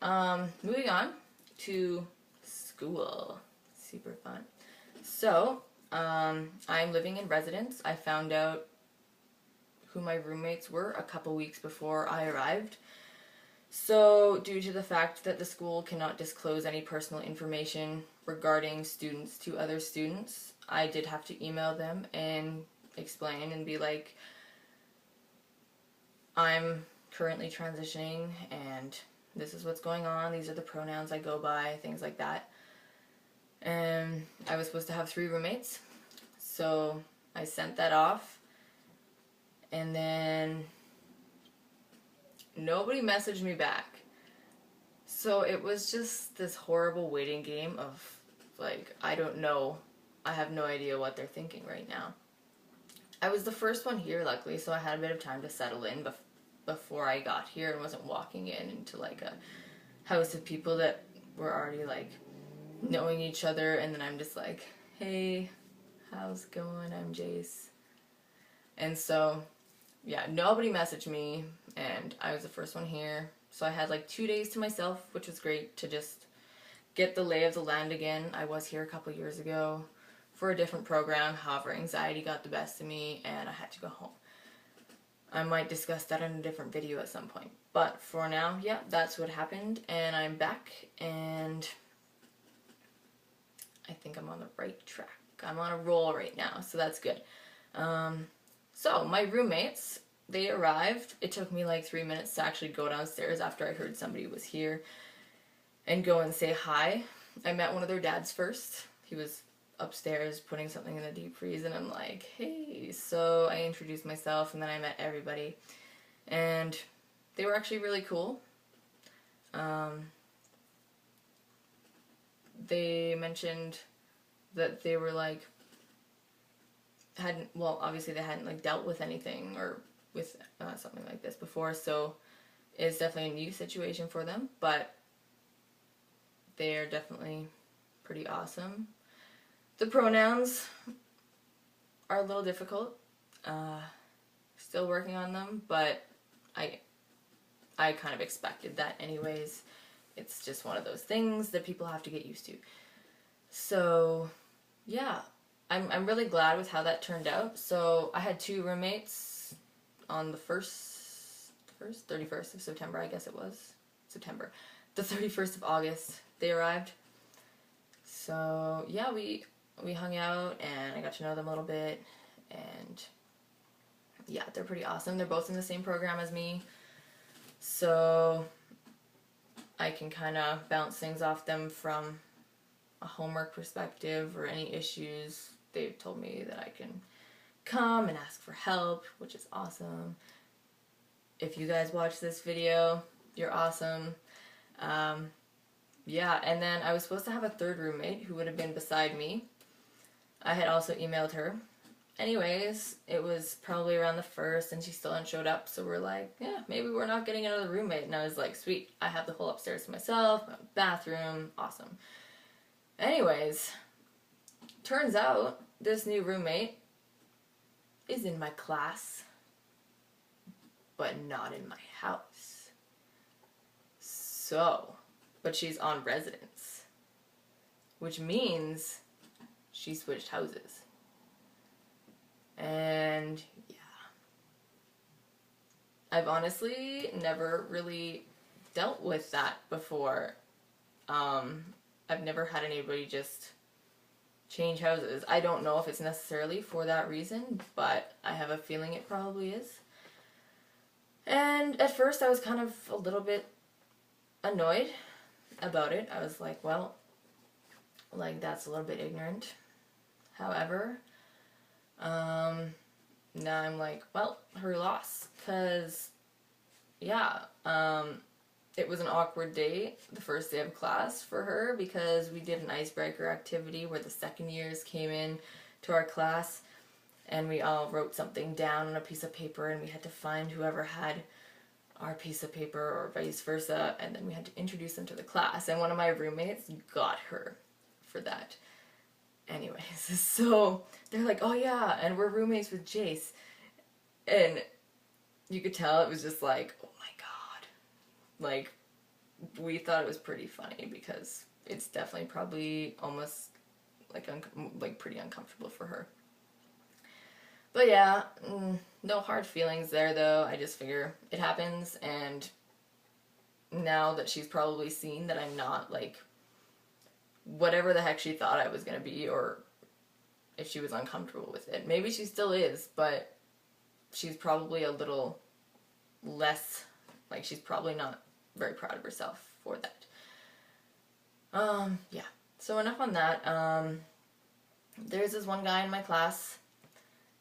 Moving on to school. Super fun. So, I'm living in residence. I found out who my roommates were a couple weeks before I arrived. So, due to the fact that the school cannot disclose any personal information regarding students to other students, I did have to email them and explain and be like, I'm currently transitioning and this is what's going on, these are the pronouns I go by, things like that. And I was supposed to have 3 roommates, so I sent that off, and then nobody messaged me back. So it was just this horrible waiting game of, like, I don't know, I have no idea what they're thinking right now. I was the first one here, luckily, so I had a bit of time to settle in before I got here and wasn't walking into like a house of people that were already like knowing each other, and then I'm just like, hey, how's it going? I'm Jace. And so, yeah, nobody messaged me, and I was the first one here. So I had like 2 days to myself, which was great to just get the lay of the land again. I was here a couple years ago for a different program. However, anxiety got the best of me, and I had to go home. I might discuss that in a different video at some point. But for now, yeah, that's what happened, and I'm back, and I think I'm on the right track. I'm on a roll right now, so that's good. So my roommates, they arrived. It took me like 3 minutes to actually go downstairs after I heard somebody was here and go and say hi. I met one of their dads first. He was upstairs putting something in the deep freeze, and I'm like, hey. So I introduced myself, and then I met everybody, and they were actually really cool. They mentioned that they were like, obviously they hadn't like dealt with anything or with something like this before, so it's definitely a new situation for them, but they're definitely pretty awesome. The pronouns are a little difficult. Still working on them, but I kind of expected that anyways. It's just one of those things that people have to get used to. So, yeah, I'm really glad with how that turned out. So I had 2 roommates on the 31st of September, I guess it was. September. The 31st of August, they arrived. So, yeah, we hung out, and I got to know them a little bit, and yeah, they're pretty awesome. They're both in the same program as me, so I can kind of bounce things off them from a homework perspective or any issues. They've told me that I can come and ask for help, which is awesome. If you guys watch this video, you're awesome. Yeah, and then I was supposed to have a 3rd roommate who would have been beside me. I had also emailed her. Anyways, it was probably around the 1st, and she still hadn't showed up, so we're like, yeah, maybe we're not getting another roommate. And I was like, sweet, I have the whole upstairs to myself, my bathroom, awesome. Anyways, turns out this new roommate is in my class, but not in my house. So, but she's on residence, which means she switched houses. And yeah, I've honestly never really dealt with that before. I've never had anybody just change houses. I don't know if it's necessarily for that reason, but I have a feeling it probably is. And at first I was kind of a little bit annoyed about it. I was like, well, like, that's a little bit ignorant. However, now I'm like, well, her loss, because, yeah, it was an awkward day, the first day of class for her, because we did an icebreaker activity where the second years came in to our class, and we all wrote something down on a piece of paper, and we had to find whoever had our piece of paper or vice versa, and then we had to introduce them to the class, and one of my roommates got her for that. Anyways, so they're like, oh yeah, and we're roommates with Jace, and you could tell it was just like, oh my god, like, we thought it was pretty funny because it's definitely probably almost like like pretty uncomfortable for her. But yeah, no hard feelings there though. I just figure it happens, and now that she's probably seen that I'm not like whatever the heck she thought I was gonna be, or if she was uncomfortable with it. Maybe she still is, but she's probably a little less, like she's probably not very proud of herself for that. Yeah. So enough on that. There's this one guy in my class,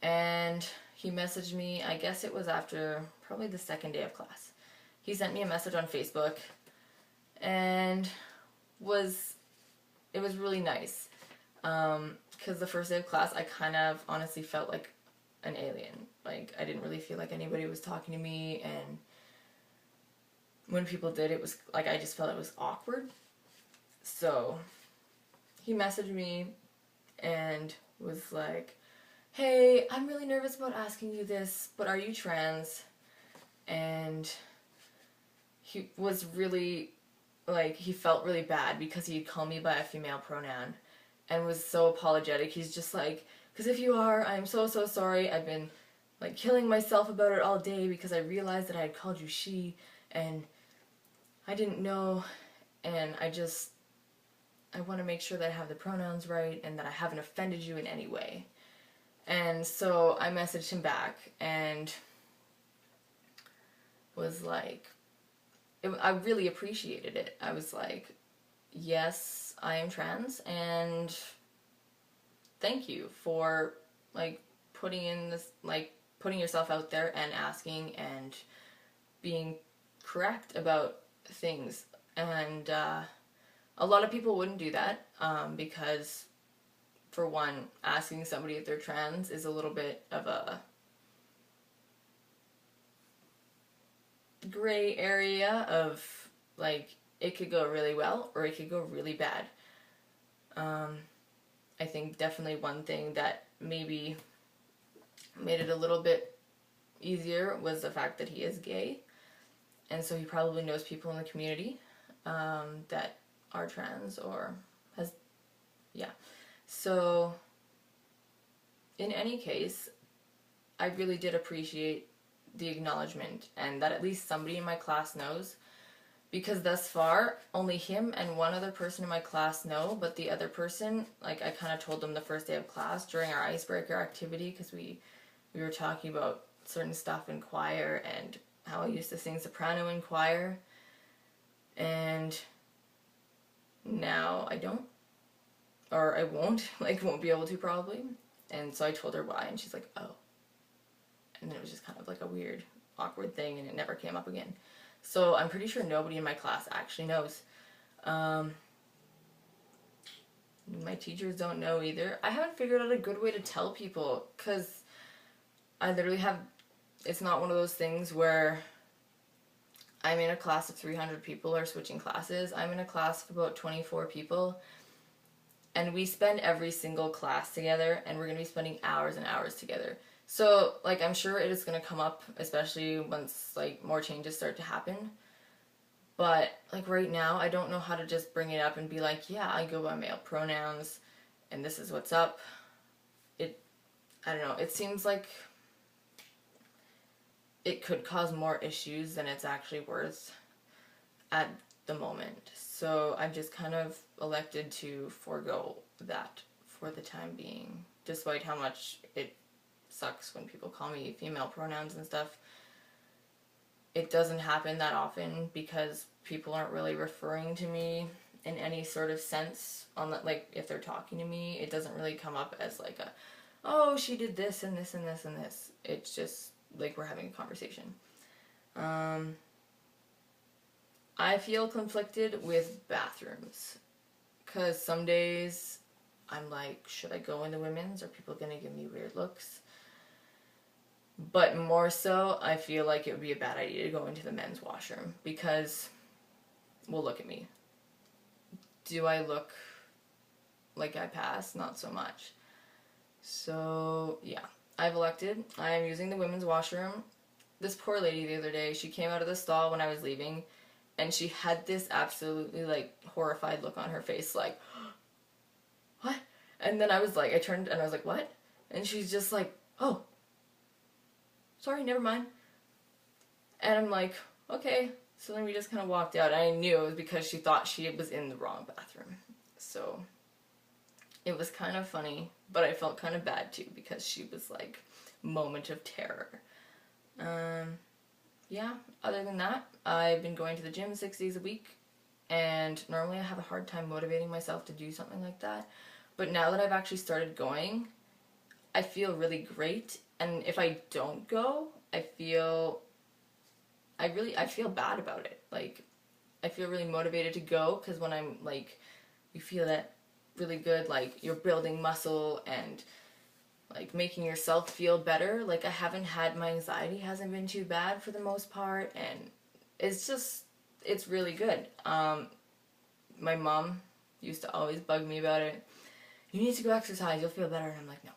and he messaged me, I guess it was after probably the second day of class. He sent me a message on Facebook, and it was really nice. Because the first day of class, I kind of honestly felt like an alien. Like, I didn't really feel like anybody was talking to me, and when people did, it was like I just felt it was awkward. So he messaged me and was like, hey, I'm really nervous about asking you this, but are you trans? And he was really, like, he felt really bad because he'd call me by a female pronoun and was so apologetic. He's just like, because if you are, I'm so sorry. I've been, like, killing myself about it all day because I realized that I had called you she, and I didn't know, and I want to make sure that I have the pronouns right and that I haven't offended you in any way. And so I messaged him back and was like, I really appreciated it. I was like, yes, I am trans, and thank you for, like, putting yourself out there and asking and being correct about things. And a lot of people wouldn't do that because, for one, asking somebody if they're trans is a little bit of a gray area of, like, it could go really well or it could go really bad. I think definitely one thing that maybe made it a little bit easier was the fact that he is gay, and so he probably knows people in the community that are trans or has, yeah. So in any case, I really did appreciate the acknowledgement and that at least somebody in my class knows, because thus far only him and one other person in my class know, but the other person, like, I kind of told them the first day of class during our icebreaker activity, because we were talking about certain stuff in choir and how I used to sing soprano in choir, and now I don't, or I won't, like, won't be able to probably. And so I told her why, and she's like, oh. And then it was just kind of like a weird, awkward thing, and it never came up again. So I'm pretty sure nobody in my class actually knows. My teachers don't know either. I haven't figured out a good way to tell people, because I literally have, it's not one of those things where I'm in a class of 300 people or switching classes. I'm in a class of about 24 people, and we spend every single class together, and we're going to be spending hours and hours together. So, like, I'm sure it is going to come up, especially once, like, more changes start to happen. But, like, right now, I don't know how to just bring it up and be like, yeah, I go by male pronouns, and this is what's up. I don't know, it seems like it could cause more issues than it's actually worth at the moment. So I've just kind of elected to forego that for the time being, despite how much it sucks when people call me female pronouns and stuff. It doesn't happen that often because people aren't really referring to me in any sort of sense on that, like, if they're talking to me, it doesn't really come up as like a, oh, she did this and this and this and this. It's just like we're having a conversation. I feel conflicted with bathrooms, because some days I'm like, should I go in the women's? Are people gonna give me weird looks? But more so, I feel like it would be a bad idea to go into the men's washroom, because, well, look at me. Do I look like I pass? Not so much. So, yeah. I've elected. I am using the women's washroom. This poor lady the other day, she came out of the stall when I was leaving, And she had this absolutely, like, horrified look on her face, like, what? And then I was like, I turned and I was like, what? And she's just like, oh, sorry, never mind. And I'm like, okay. So then we just kind of walked out. I knew it was because she thought she was in the wrong bathroom. So it was kind of funny, but I felt kind of bad too because she was like, moment of terror. Yeah, other than that, I've been going to the gym 6 days a week, and normally I have a hard time motivating myself to do something like that. But now that I've actually started going, I feel really great. And if I don't go, I feel bad about it. Like, I feel really motivated to go because when I'm like, you feel that really good, like you're building muscle and like making yourself feel better. Like, I haven't had, my anxiety hasn't been too bad for the most part, and it's really good. My mom used to always bug me about it. You need to go exercise, you'll feel better. And I'm like, no.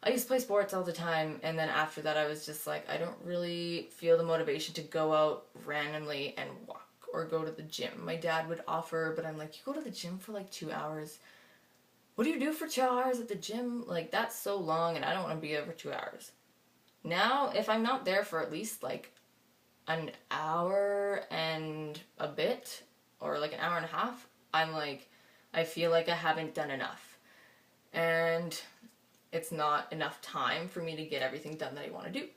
I used to play sports all the time, and then after that I was just like, I don't really feel the motivation to go out randomly and walk or go to the gym. My dad would offer, but I'm like, you go to the gym for like 2 hours? What do you do for 2 hours at the gym? Like, that's so long, and I don't want to be there for 2 hours. Now, if I'm not there for at least like an hour and a bit, or like an hour and a half, I'm like, I feel like I haven't done enough. And it's not enough time for me to get everything done that I want to do.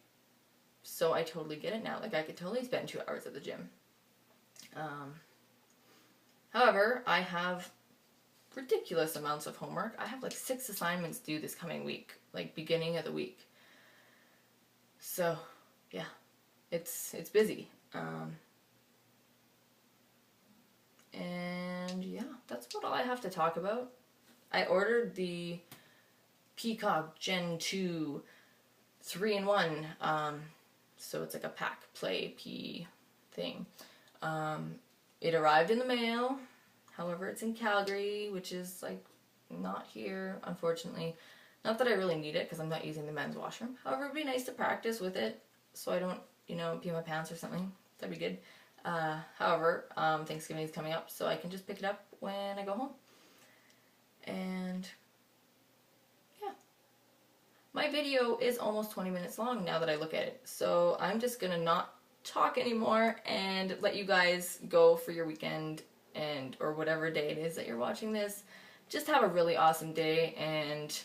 So I totally get it now. Like, I could totally spend 2 hours at the gym. However, I have ridiculous amounts of homework. I have like 6 assignments due this coming week, like beginning of the week. So, yeah, it's busy. And yeah, that's about all I have to talk about. I ordered the Peacock Gen 2 3-in-1. So it's like a pack play P thing. It arrived in the mail. However, it's in Calgary, which is like not here, unfortunately. Not that I really need it because I'm not using the men's washroom. However, it'd be nice to practice with it so I don't, pee my pants or something. That'd be good. However, Thanksgiving is coming up, so I can just pick it up when I go home. And yeah. My video is almost 20 minutes long now that I look at it. So I'm just gonna not talk anymore and let you guys go for your weekend or whatever day it is that you're watching this. Just have a really awesome day, and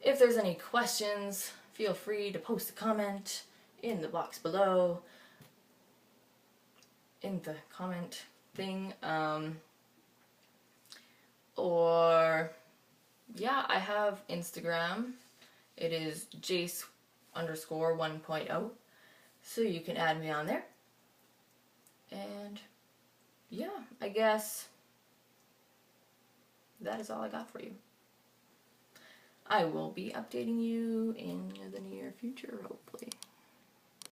if there's any questions, feel free to post a comment in the box below, in the comment thing, or yeah, I have Instagram. It is Jace_1.0, so you can add me on there. And yeah, I guess that is all I got for you. I will be updating you in the near future, hopefully.